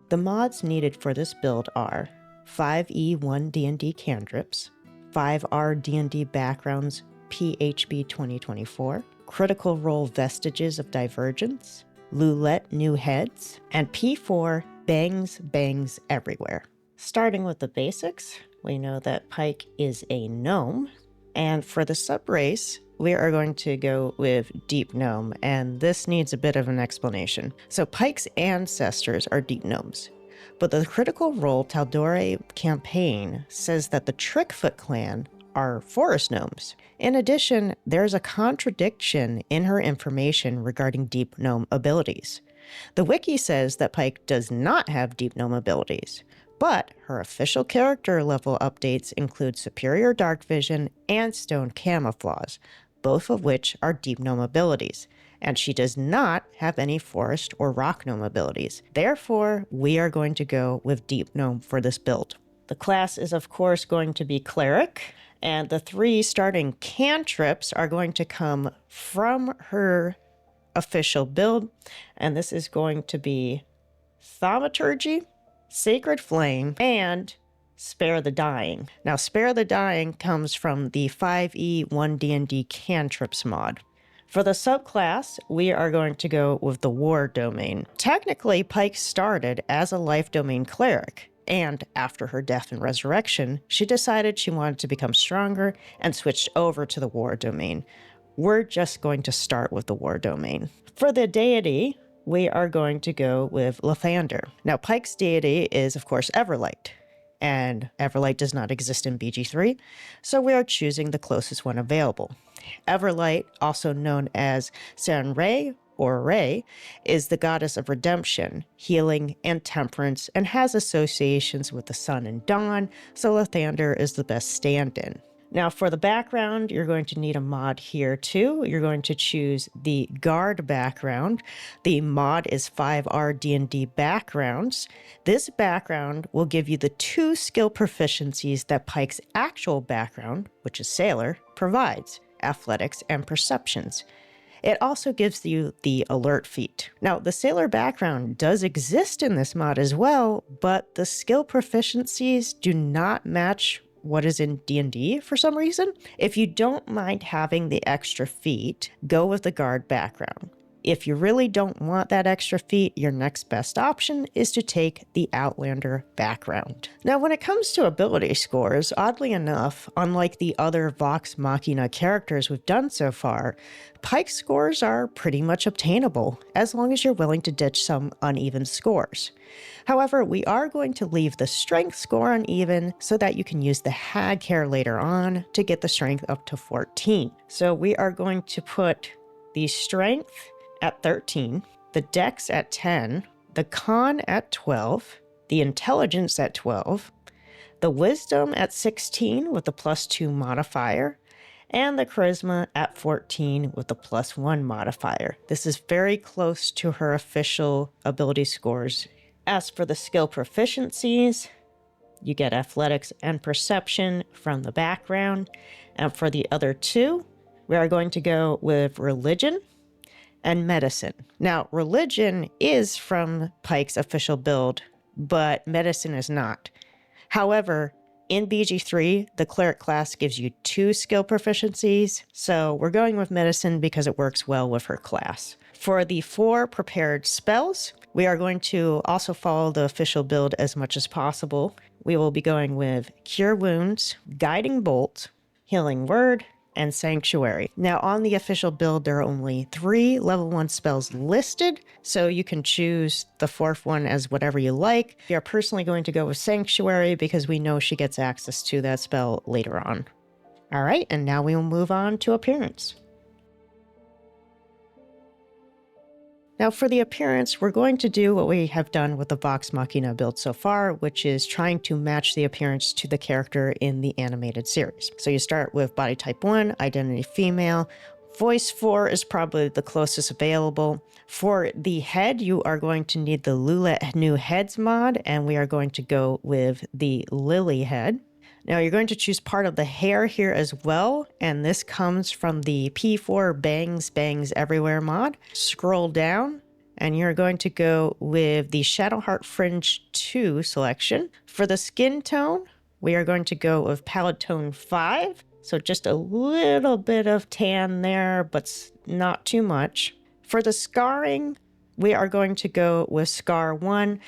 The mods needed for this build are 5E1 D&D cantrips, 5R D&D backgrounds PHB 2024, Critical Role Vestiges of Divergence, Loulette New Heads, and P4 Bangs Everywhere. Starting with the basics, we know that Pike is a gnome, and for the subrace, we are going to go with Deep Gnome, and this needs a bit of an explanation. So Pike's ancestors are Deep Gnomes, but the Critical Role Tal'Dorei campaign says that the Trickfoot clan are Forest Gnomes. In addition, there's a contradiction in her information regarding Deep Gnome abilities. The wiki says that Pike does not have Deep Gnome abilities, but her official character level updates include Superior Dark Vision and Stone Camouflage, both of which are Deep Gnome abilities, and she does not have any Forest or Rock Gnome abilities. Therefore, we are going to go with Deep Gnome for this build. The class is of course going to be Cleric, and the 3 starting cantrips are going to come from her official build, and this is going to be Thaumaturgy, Sacred Flame, and Spare the Dying. Now, Spare the Dying comes from the 5E1 D&D cantrips mod. For the subclass, we are going to go with the War Domain. Technically, Pike started as a Life Domain Cleric, and after her death and resurrection, she decided she wanted to become stronger and switched over to the War Domain. We're just going to start with the War Domain. For the deity, we are going to go with Lathander. Now, Pike's deity is, of course, Everlight, and Everlight does not exist in BG3, so we are choosing the closest one available. Everlight, also known as Sanray or Ray, is the goddess of redemption, healing, and temperance, and has associations with the sun and dawn, so Lathander is the best stand-in. Now, for the background, you're going to need a mod here too. You're going to choose the Guard background. The mod is 5R D&D backgrounds. This background will give you the 2 skill proficiencies that Pike's actual background, which is Sailor, provides: Athletics and Perceptions. It also gives you the Alert feat. Now, the Sailor background does exist in this mod as well, but the skill proficiencies do not match what is in D&D for some reason. If you don't mind having the extra feat, go with the Guard background. If you really don't want that extra feat, your next best option is to take the Outlander background. Now, when it comes to ability scores, oddly enough, unlike the other Vox Machina characters we've done so far, Pike's scores are pretty much obtainable, as long as you're willing to ditch some uneven scores. However, we are going to leave the strength score uneven so that you can use the hag hair later on to get the strength up to 14. So we are going to put the strength at 13, the dex at 10, the con at 12, the intelligence at 12, the wisdom at 16 with the +2 modifier, and the charisma at 14 with the +1 modifier. This is very close to her official ability scores. As for the skill proficiencies, You get athletics and perception from the background. And for the other two, we are going to go with religion and medicine. Now, religion is from Pike's official build, but medicine is not. However, in BG3, the cleric class gives you 2 skill proficiencies, so we're going with medicine because it works well with her class. For the 4 prepared spells, we are going to also follow the official build as much as possible. We will be going with Cure Wounds, Guiding Bolt, Healing Word, and Sanctuary. Now, on the official build, there are only 3 level 1 spells listed, so you can choose the 4th one as whatever you like. We are personally going to go with Sanctuary because we know she gets access to that spell later on. All right, and now we will move on to appearance. Now for the appearance, we're going to do what we have done with the Vox Machina build so far, which is trying to match the appearance to the character in the animated series. So you start with body type 1, identity female. Voice 4 is probably the closest available. For the head, you are going to need the Lula New Heads mod, and we are going to go with the Lily head. Now you're going to choose part of the hair here as well, and this comes from the P4 Bangs Everywhere mod. Scroll down, and you're going to go with the Shadowheart Fringe 2 selection. For the skin tone, we are going to go with Palette Tone 5, so just a little bit of tan there, but not too much. For the scarring, we are going to go with Scar 1.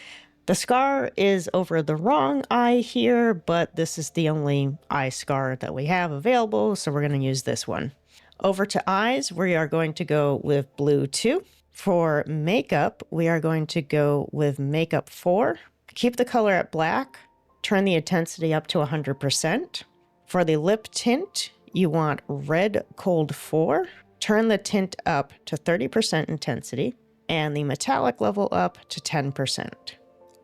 The scar is over the wrong eye here, but this is the only eye scar that we have available, so we're going to use this one. Over to eyes, we are going to go with Blue 2. For makeup, we are going to go with Makeup 4. Keep the color at black. Turn the intensity up to 100%. For the lip tint, you want Red Cold 4. Turn the tint up to 30% intensity, and the metallic level up to 10%.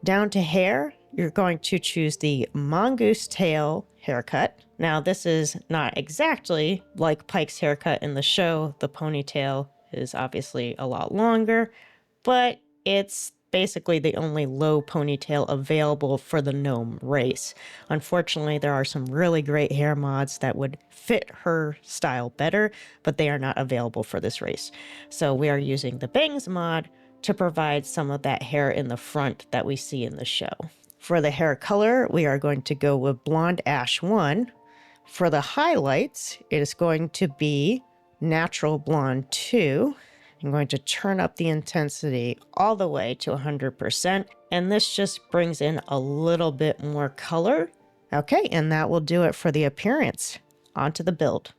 Down to hair, you're going to choose the mongoose tail haircut. Now, this is not exactly like Pike's haircut in the show. The ponytail is obviously a lot longer, but it's basically the only low ponytail available for the gnome race. Unfortunately, there are some really great hair mods that would fit her style better, but they are not available for this race. So we are using the bangs mod to provide some of that hair in the front that we see in the show. For the hair color, we are going to go with Blonde Ash 1. For the highlights, it is going to be Natural Blonde 2. I'm going to turn up the intensity all the way to 100%, and this just brings in a little bit more color. Okay, and that will do it for the appearance. On to the build.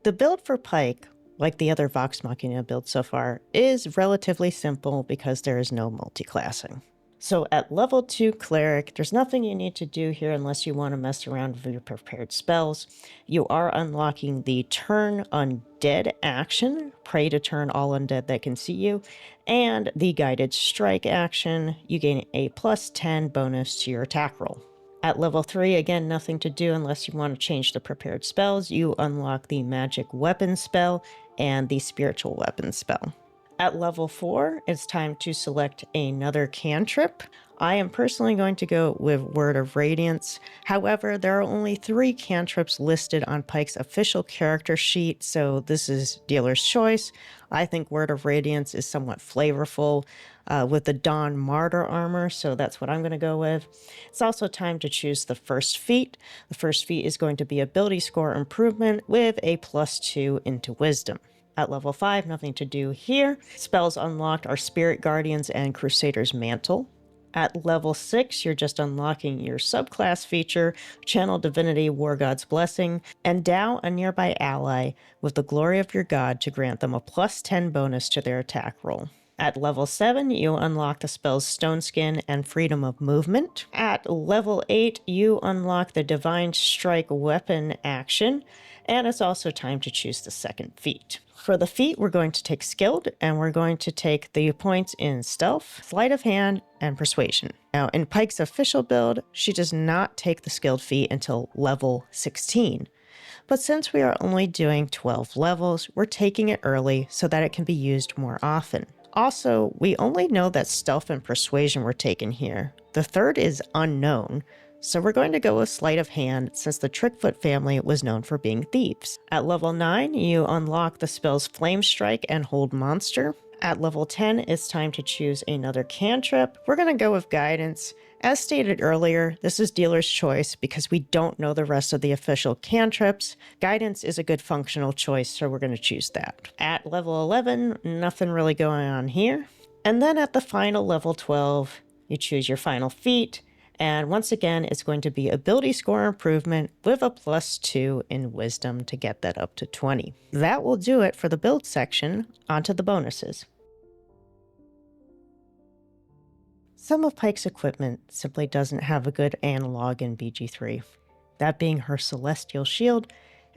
The build for Pike, like the other Vox Machina builds so far, is relatively simple because there is no multi-classing. So at level 2 Cleric, there's nothing you need to do here unless you want to mess around with your prepared spells. You are unlocking the Turn Undead action, pray to turn all undead that can see you, and the Guided Strike action. You gain a +10 bonus to your attack roll. At level 3, again, nothing to do unless you want to change the prepared spells. You unlock the Magic Weapon spell and the Spiritual Weapon spell. At level 4, it's time to select another cantrip. I am personally going to go with Word of Radiance. However, there are only 3 cantrips listed on Pike's official character sheet, so this is dealer's choice. I think Word of Radiance is somewhat flavorful with the Dawn Martyr armor, so that's what I'm going to go with. It's also time to choose the first feat. The first feat is going to be ability score improvement with a +2 into wisdom. At level 5, nothing to do here. Spells unlocked are Spirit Guardians and Crusader's Mantle. At level 6, you're just unlocking your subclass feature, Channel Divinity War God's Blessing. Endow a nearby ally with the glory of your god to grant them a +10 bonus to their attack roll. At level 7, you unlock the spells Stone Skin and Freedom of Movement. At level 8, you unlock the Divine Strike weapon action, and it's also time to choose the second feat. For the feat, we're going to take Skilled, and we're going to take the points in Stealth, Sleight of Hand, and Persuasion. Now, in Pike's official build, she does not take the Skilled feat until level 16. But since we are only doing 12 levels, we're taking it early so that it can be used more often. Also, we only know that stealth and persuasion were taken here. The third is unknown, so we're going to go with sleight of hand since the Trickfoot family was known for being thieves. At level 9, you unlock the spells Flame Strike and Hold Monster. At level 10, it's time to choose another cantrip. We're going to go with Guidance. As stated earlier, this is dealer's choice because we don't know the rest of the official cantrips. Guidance is a good functional choice, so we're going to choose that. At level 11, nothing really going on here. And then at the final level 12, you choose your final feat. And once again, it's going to be ability score improvement with a +2 in wisdom to get that up to 20. That will do it for the build section. Onto the bonuses. Some of Pike's equipment simply doesn't have a good analog in BG3, that being her Celestial Shield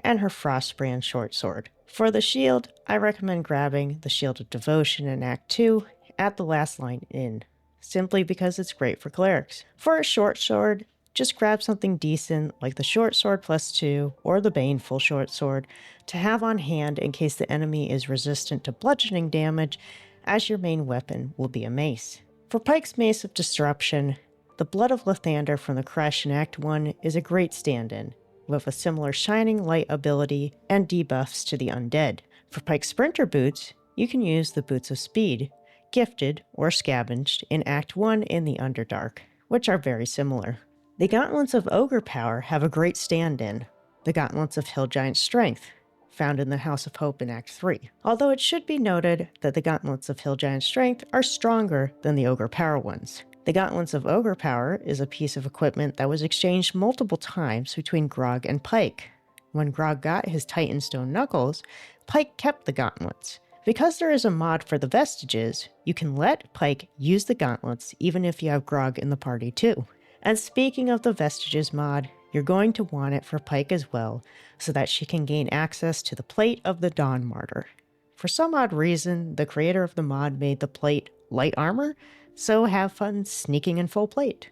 and her Frostbrand Short Sword. For the shield, I recommend grabbing the Shield of Devotion in Act 2 at the last line in, simply because it's great for clerics. For a short sword, just grab something decent like the Short Sword +2 or the Baneful Short Sword to have on hand in case the enemy is resistant to bludgeoning damage, as your main weapon will be a mace. For Pike's Mace of Disruption, the Blood of Lathander from the Crash in Act 1 is a great stand-in, with a similar Shining Light ability and debuffs to the undead. For Pike's Sprinter Boots, you can use the Boots of Speed, gifted or scavenged in Act 1 in the Underdark, which are very similar. The Gauntlets of Ogre Power have a great stand-in, the Gauntlets of Hill Giant Strength, found in the House of Hope in Act 3. Although it should be noted that the Gauntlets of Hill Giant Strength are stronger than the Ogre Power ones. The Gauntlets of Ogre Power is a piece of equipment that was exchanged multiple times between Grog and Pike. When Grog got his Titanstone Knuckles, Pike kept the gauntlets. Because there is a mod for the Vestiges, you can let Pike use the gauntlets even if you have Grog in the party too. And speaking of the Vestiges mod, you're going to want it for Pike as well, so that she can gain access to the Plate of the Dawn Martyr. For some odd reason, the creator of the mod made the plate light armor, so have fun sneaking in full plate.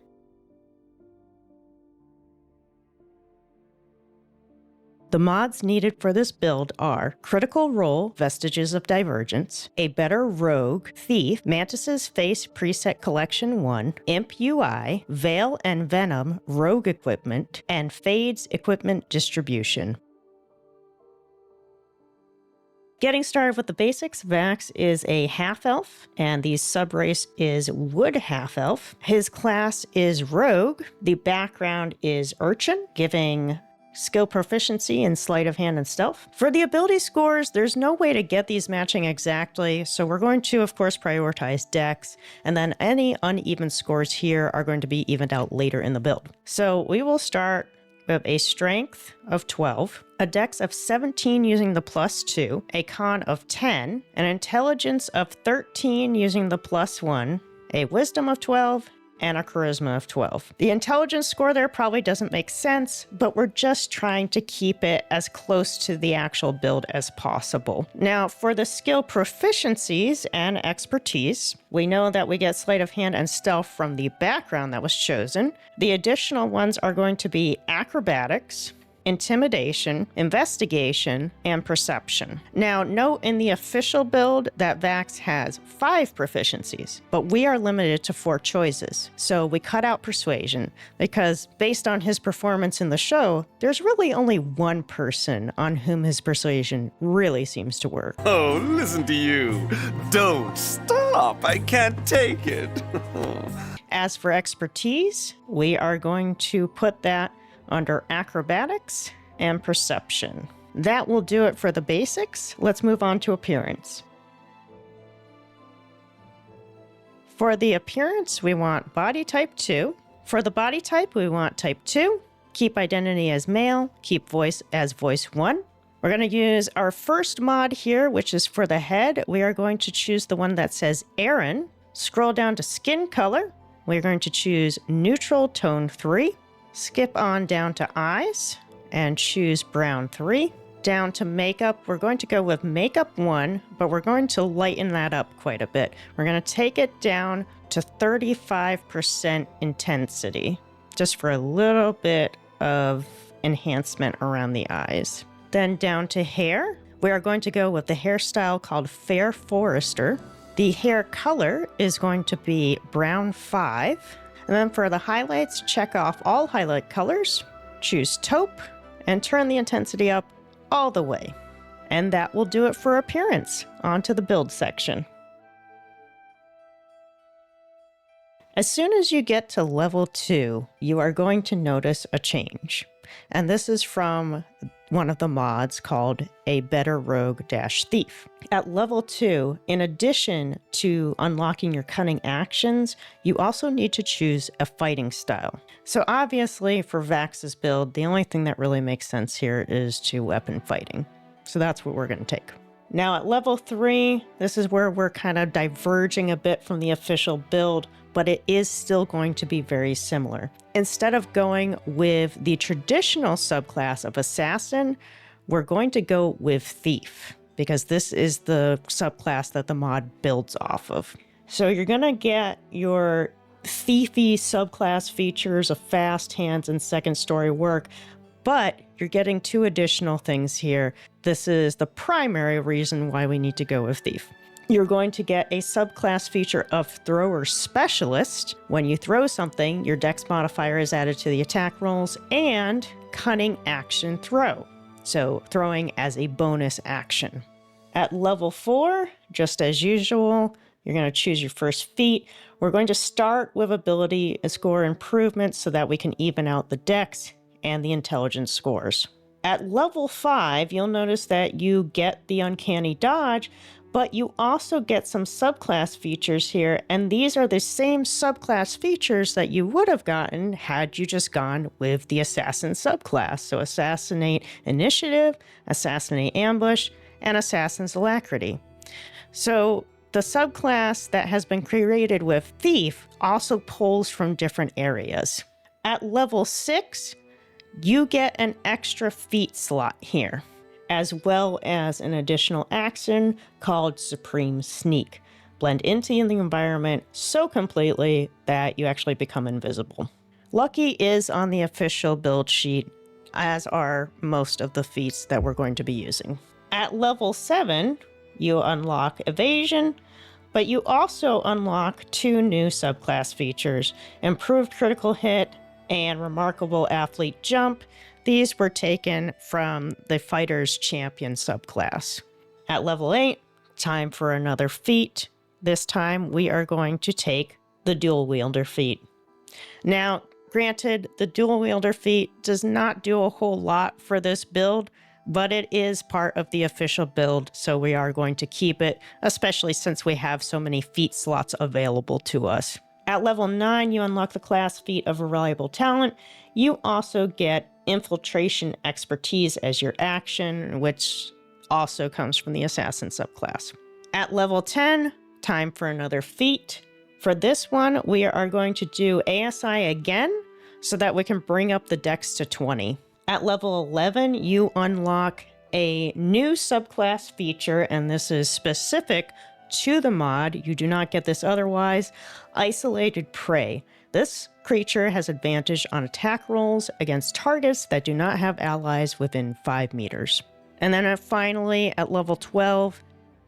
The mods needed for this build are Critical Role, Vestiges of Divergence, a better Rogue, Thief, Mantis's Face Preset Collection 1, Imp UI, Veil and Venom Rogue Equipment, and Fades Equipment Distribution. Getting started with the basics, Vax is a half-elf, and the subrace is Wood Half-Elf. His class is Rogue. The background is Urchin, giving skill proficiency in sleight of hand and stealth. For the ability scores, there's no way to get these matching exactly, so we're going to, of course, prioritize dex, and then any uneven scores here are going to be evened out later in the build. So we will start with a strength of 12, a dex of 17 using the +2, a con of 10, an intelligence of 13 using the +1, a wisdom of 12, and a charisma of 12. The intelligence score there probably doesn't make sense, but we're just trying to keep it as close to the actual build as possible. Now, for the skill proficiencies and expertise, we know that we get sleight of hand and stealth from the background that was chosen. The additional ones are going to be acrobatics, intimidation, investigation, and perception. Now, note in the official build that Vax has 5 proficiencies, but we are limited to 4 choices. So we cut out persuasion because based on his performance in the show, there's really only one person on whom his persuasion really seems to work. Oh, listen to you. Don't stop. I can't take it. As for expertise, we are going to put that under acrobatics and perception. That will do it for the basics. Let's move on to appearance. For the appearance, we want body type 2. For the body type, we want type 2. Keep identity as male, keep voice as voice 1. We're going to use our first mod here, which is for the head. We are going to choose the one that says Aaron. Scroll down to skin color. We're going to choose neutral tone 3. Skip on down to eyes and choose brown 3. Down to makeup, we're going to go with makeup 1, but we're going to lighten that up quite a bit. We're going to take it down to 35% intensity, just for a little bit of enhancement around the eyes. Then down to hair, we are going to go with the hairstyle called Fair Forester. The hair color is going to be brown 5. And then for the highlights, check off all highlight colors, choose taupe, and turn the intensity up all the way. And that will do it for appearance. On to the build section. As soon as you get to level 2, you are going to notice a change. And this is from one of the mods called A Better Rogue-Thief. At level 2, in addition to unlocking your cunning actions, you also need to choose a fighting style. So obviously for Vax's build, the only thing that really makes sense here is two-weapon fighting. So that's what we're going to take. Now at level 3, this is where we're kind of diverging a bit from the official build, but it is still going to be very similar. Instead of going with the traditional subclass of Assassin, we're going to go with Thief, because this is the subclass that the mod builds off of. So you're going to get your thiefy subclass features of fast hands and second story work, but you're getting 2 additional things here. This is the primary reason why we need to go with Thief. You're going to get a subclass feature of Thrower Specialist. When you throw something, your dex modifier is added to the attack rolls, and Cunning Action Throw. So throwing as a bonus action. At level 4, just as usual, you're going to choose your first feat. We're going to start with ability score improvements so that we can even out the dex and the intelligence scores. At level 5, you'll notice that you get the Uncanny Dodge, but you also get some subclass features here, and these are the same subclass features that you would have gotten had you just gone with the Assassin subclass. So Assassinate Initiative, Assassinate Ambush, and Assassin's Alacrity. So the subclass that has been created with Thief also pulls from different areas. At level 6, you get an extra feat slot here, as well as an additional action called Supreme Sneak. Blend into the environment so completely that you actually become invisible. Lucky is on the official build sheet, as are most of the feats that we're going to be using. At level 7, you unlock Evasion, but you also unlock 2 new subclass features, Improved Critical Hit and Remarkable Athlete Jump. These were taken from the Fighter's Champion subclass. At level 8, time for another feat. This time we are going to take the Dual Wielder feat. Now, granted, the Dual Wielder feat does not do a whole lot for this build, but it is part of the official build, so we are going to keep it, especially since we have so many feat slots available to us. At level 9, you unlock the class feat of Reliable Talent. You also get Infiltration Expertise as your action, which also comes from the Assassin subclass. At level 10, time for another feat. For this one, we are going to do ASI again, so that we can bring up the dex to 20. At level 11, you unlock a new subclass feature, and this is specific to the mod. You do not get this otherwise. Isolated Prey. This creature has advantage on attack rolls against targets that do not have allies within 5 meters. And then finally, at level 12,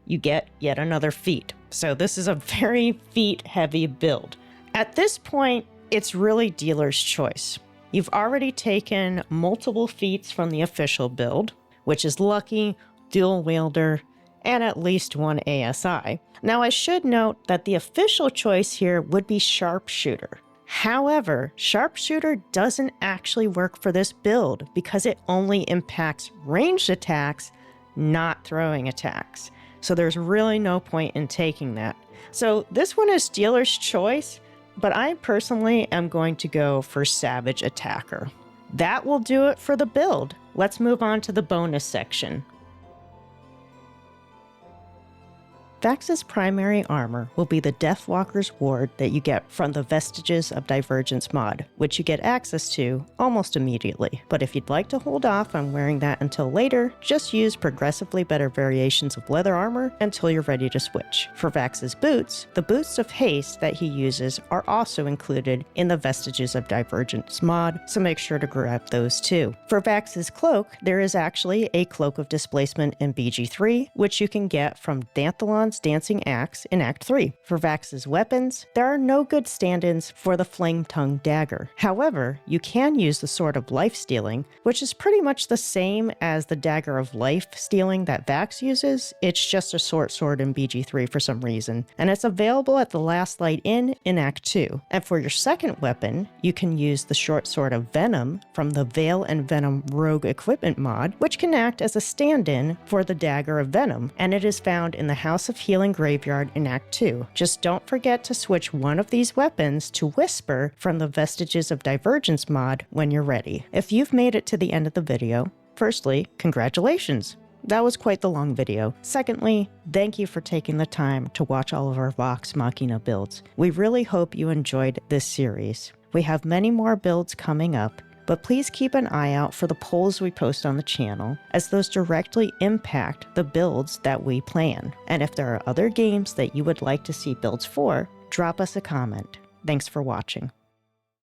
you get yet another feat. So this is a very feat-heavy build. At this point, it's really dealer's choice. You've already taken multiple feats from the official build, which is Lucky, Dual Wielder, and at least 1 ASI. Now, I should note that the official choice here would be Sharpshooter. However, Sharpshooter doesn't actually work for this build because it only impacts ranged attacks, not throwing attacks. So there's really no point in taking that. So this one is dealer's choice, but I personally am going to go for Savage Attacker. That will do it for the build. Let's move on to the bonus section. Vax's primary armor will be the Deathwalker's Ward that you get from the Vestiges of Divergence mod, which you get access to almost immediately. But if you'd like to hold off on wearing that until later, just use progressively better variations of leather armor until you're ready to switch. For Vax's boots, the Boots of Haste that he uses are also included in the Vestiges of Divergence mod, so make sure to grab those too. For Vax's cloak, there is actually a Cloak of Displacement in BG3, which you can get from Danthalon's Baldur's Dancing Axe in Act 3. For Vax's weapons, there are no good stand-ins for the Flame-Tongue Dagger. However, you can use the Sword of Life-Stealing, which is pretty much the same as the Dagger of Life-Stealing that Vax uses. It's just a short sword in BG3 for some reason, and it's available at the Last Light Inn in Act 2. And for your second weapon, you can use the Short Sword of Venom from the Veil and Venom Rogue Equipment mod, which can act as a stand-in for the Dagger of Venom, and it is found in the House of Healing Graveyard in Act 2. Just don't forget to switch one of these weapons to Whisper from the Vestiges of Divergence mod when you're ready. If you've made it to the end of the video, firstly, congratulations! That was quite the long video. Secondly, thank you for taking the time to watch all of our Vox Machina builds. We really hope you enjoyed this series. We have many more builds coming up, but please keep an eye out for the polls we post on the channel, as those directly impact the builds that we plan. And if there are other games that you would like to see builds for, drop us a comment. Thanks for watching.